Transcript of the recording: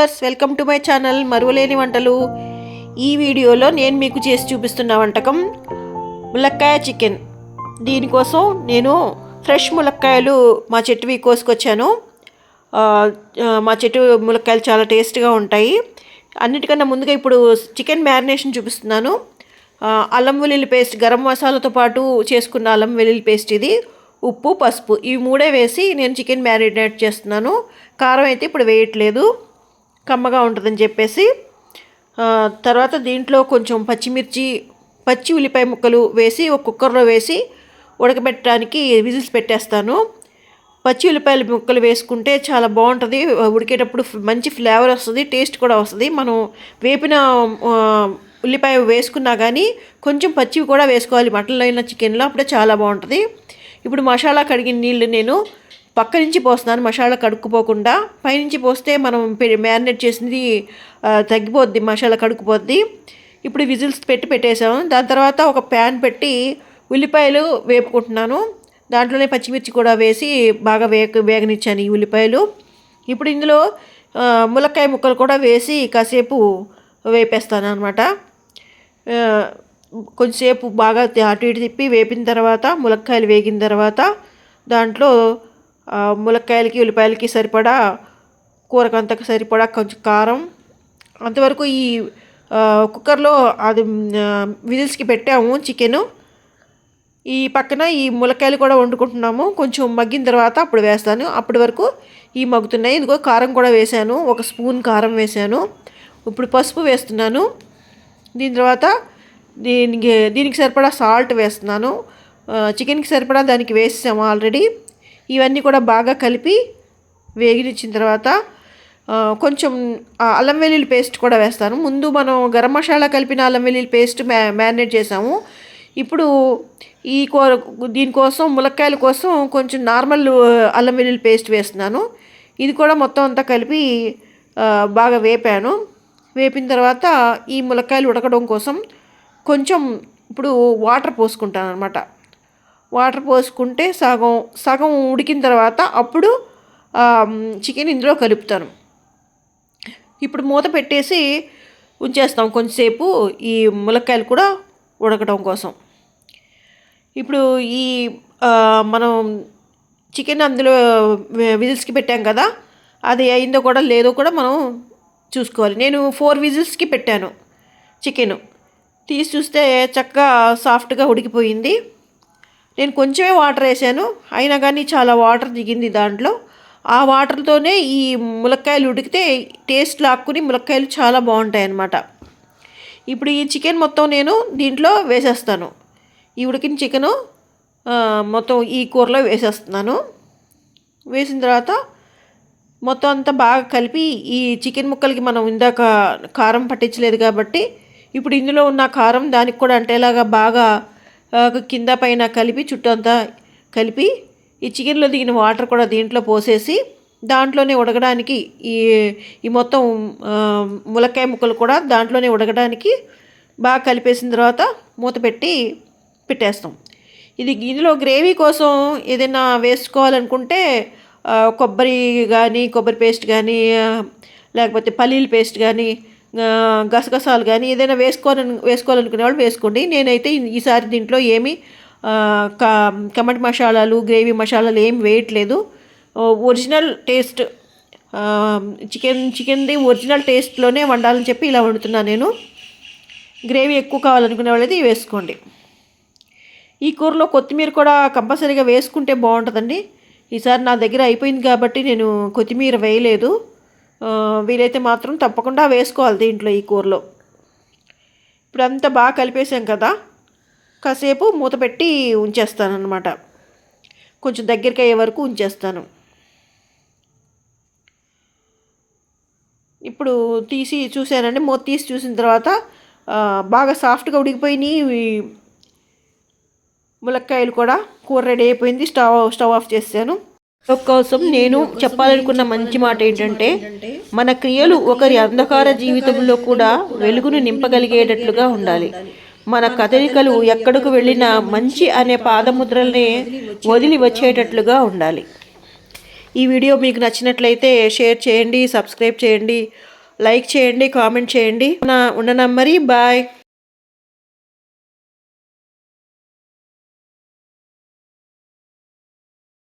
Viewers, welcome to my channel మరువలేని వంటలు. ఈ వీడియోలో నేను మీకు చేసి చూపిస్తున్న వంటకం ములక్కాయ చికెన్. దీనికోసం నేను ఫ్రెష్ ములక్కాయలు మా చెట్టువి కోసుకొచ్చాను. మా చెట్టు ములక్కాయలు చాలా టేస్ట్గా ఉంటాయి. అన్నిటికన్నా ముందుగా ఇప్పుడు చికెన్ మ్యారినేషన్ చూపిస్తున్నాను. అల్లం వెల్లుల్లి పేస్ట్, గరం మసాలాతో పాటు చేసుకున్న అల్లం వెల్లుల్లి పేస్ట్, ఇది ఉప్పు, పసుపు, ఇవి మూడే వేసి నేను చికెన్ మ్యారినేట్ చేస్తున్నాను. కారం అయితే ఇప్పుడు వేయట్లేదు, కమ్మగా ఉంటుందని చెప్పేసి. తర్వాత దీంట్లో కొంచెం పచ్చిమిర్చి, పచ్చి ఉల్లిపాయ ముక్కలు వేసి ఒక కుక్కర్లో వేసి ఉడకబెట్టడానికి విజిల్స్ పెట్టేస్తాను. పచ్చి ఉల్లిపాయల ముక్కలు వేసుకుంటే చాలా బాగుంటుంది. ఉడికేటప్పుడు మంచి ఫ్లేవర్ వస్తుంది, టేస్ట్ కూడా వస్తుంది. మనం వేపిన ఉల్లిపాయ వేసుకున్నా కానీ కొంచెం పచ్చివి కూడా వేసుకోవాలి మటన్లో అయినా చికెన్లో, అప్పుడే చాలా బాగుంటుంది. ఇప్పుడు మసాలా కడిగిన నీళ్ళు నేను పక్క నుంచి పోస్తున్నాను, మసాలా కడుక్కుపోకుండా. పైనుంచి పోస్తే మనం మ్యారినేట్ చేసింది తగ్గిపోద్ది, మసాలా కడుక్కుపోద్ది. ఇప్పుడు విజిల్స్ పెట్టేసాము. దాని తర్వాత ఒక ప్యాన్ పెట్టి ఉల్లిపాయలు వేపుకుంటున్నాను. దాంట్లోనే పచ్చిమిర్చి కూడా వేసి బాగా వేగనిచ్చాను ఈ ఉల్లిపాయలు. ఇప్పుడు ఇందులో ములక్కాయ ముక్కలు కూడా వేసి కాసేపు వేపేస్తాను అనమాట. కొంచెంసేపు బాగా అటు ఇటు తిప్పి వేపిన తర్వాత, ములక్కాయలు వేగిన తర్వాత దాంట్లో ములక్కాయలకి ఉల్లిపాయలకి సరిపడా, కూరకంతకు సరిపడా కొంచెం కారం, అంతవరకు ఈ కుక్కర్లో అది విజిల్స్కి పెట్టాము చికెను. ఈ పక్కన ఈ ములక్కాయలు కూడా వండుకుంటున్నాము. కొంచెం మగ్గిన తర్వాత అప్పుడు వేస్తాను. అప్పటి వరకు ఈ మగ్గుతున్నాయి. ఇదిగో కారం కూడా వేసాను, ఒక స్పూన్ కారం వేసాను. ఇప్పుడు పసుపు వేస్తున్నాను. దీని తర్వాత దీనికి సరిపడా సాల్ట్ వేస్తున్నాను. చికెన్కి సరిపడా దానికి వేసాము ఆల్రెడీ. ఇవన్నీ కూడా బాగా కలిపి వేగినిచ్చిన తర్వాత కొంచెం అల్లం వెల్లుల్లి పేస్ట్ కూడా వేస్తాను. ముందు మనం గరం మసాలా కలిపిన అల్లం వెల్లుల్లి పేస్ట్ మ్యారినేట్ చేసాము. ఇప్పుడు దీనికోసం ములక్కాయల కోసం కొంచెం నార్మల్ అల్లం వెల్లుల్లి పేస్ట్ వేస్తున్నాను. ఇది కూడా మొత్తం అంతా కలిపి బాగా వేపాను. వేపిన తర్వాత ఈ ములక్కాయలు ఉడకడం కోసం కొంచెం ఇప్పుడు వాటర్ పోసుకుంటాను అనమాట. వాటర్ పోసుకుంటే సగం ఉడికిన తర్వాత అప్పుడు చికెన్ ఇందులో కలుపుతాను. ఇప్పుడు మూత పెట్టేసి ఉంచేస్తాం కొంచెంసేపు ఈ ములక్కాయలు కూడా ఉడకడం కోసం. ఇప్పుడు ఈ మనం చికెన్ అందులో విజిల్స్కి పెట్టాం కదా, అది అయిందో కూడా లేదో కూడా మనం చూసుకోవాలి. నేను 4 విజిల్స్కి పెట్టాను చికెను. తీసి చూస్తే చక్కగా సాఫ్ట్గా ఉడికిపోయింది. నేను కొంచెమే వాటర్ వేసాను, అయినా కానీ చాలా వాటర్ దిగింది దాంట్లో. ఆ వాటర్తోనే ఈ ములక్కాయలు ఉడికితే టేస్ట్ లాక్కుని ములక్కాయలు చాలా బాగుంటాయి అన్నమాట. ఇప్పుడు ఈ చికెన్ మొత్తం నేను దీంట్లో వేసేస్తాను. ఈ ఉడికిన చికెను మొత్తం ఈ కూరలో వేసేస్తున్నాను. వేసిన తర్వాత మొత్తం అంతా బాగా కలిపి, ఈ చికెన్ ముక్కలకి మనం ఇందాక కారం పట్టించలేదు కాబట్టి ఇప్పుడు ఇందులో ఉన్న కారం దానికి కూడా అంటేలాగా బాగా కింద పైన కలిపి, చుట్టూ అంతా కలిపి, ఈ చికెన్లో దిగిన వాటర్ కూడా దీంట్లో పోసేసి దాంట్లోనే ఉడకడానికి ఈ మొత్తం ములక్కాయ ముక్కలు కూడా దాంట్లోనే ఉడకడానికి బాగా కలిపేసిన తర్వాత మూత పెట్టేస్తాం. ఇందులో గ్రేవీ కోసం ఏదైనా వేసుకోవాలనుకుంటే కొబ్బరి పేస్ట్ కానీ, లేకపోతే పల్లీల పేస్ట్ కానీ, గసగసాలు కానీ ఏదైనా వేసుకోవాలనుకునే వాళ్ళు వేసుకోండి. నేనైతే ఈసారి దీంట్లో ఏమీ కమ్మటి మసాలాలు, గ్రేవీ మసాలాలు ఏమి వేయట్లేదు. ఒరిజినల్ టేస్ట్ చికెన్ది ఒరిజినల్ టేస్ట్లోనే వండాలని చెప్పి ఇలా వండుతున్నాను నేను. గ్రేవీ ఎక్కువ కావాలనుకునే వాళ్ళైతే వేసుకోండి. ఈ కూరలో కొత్తిమీర కూడా కంపల్సరీగా వేసుకుంటే బాగుంటుందండి. ఈసారి నా దగ్గర అయిపోయింది కాబట్టి నేను కొత్తిమీర వేయలేదు. వీలైతే మాత్రం తప్పకుండా వేసుకోవాలి దీంట్లో, ఈ కూరలో. ఇప్పుడు అంతా బాగా కలిపేసాం కదా, కాసేపు మూత పెట్టి ఉంచేస్తాను అన్నమాట. కొంచెం దగ్గరికి అయ్యే వరకు ఉంచేస్తాను. ఇప్పుడు తీసి చూసానండి, మూత తీసి చూసిన తర్వాత బాగా సాఫ్ట్గా ఉడికిపోయినాయి ములక్కాయలు కూడా. కూర రెడీ అయిపోయింది. స్టవ్ ఆఫ్ చేశాను. కోసం నేను చెప్పాలనుకున్న మంచి మాట ఏంటంటే, మన క్రియలు ఒకరి అంధకార జీవితంలో కూడా వెలుగును నింపగలిగేటట్లుగా ఉండాలి. మన కదలికలు ఎక్కడికి వెళ్ళినా మంచి అనే పాదముద్రల్ని వదిలి వచ్చేటట్లుగా ఉండాలి. ఈ వీడియో మీకు నచ్చినట్లయితే షేర్ చేయండి, సబ్స్క్రైబ్ చేయండి, లైక్ చేయండి, కామెంట్ చేయండి. ఉండనా మరి, బాయ్.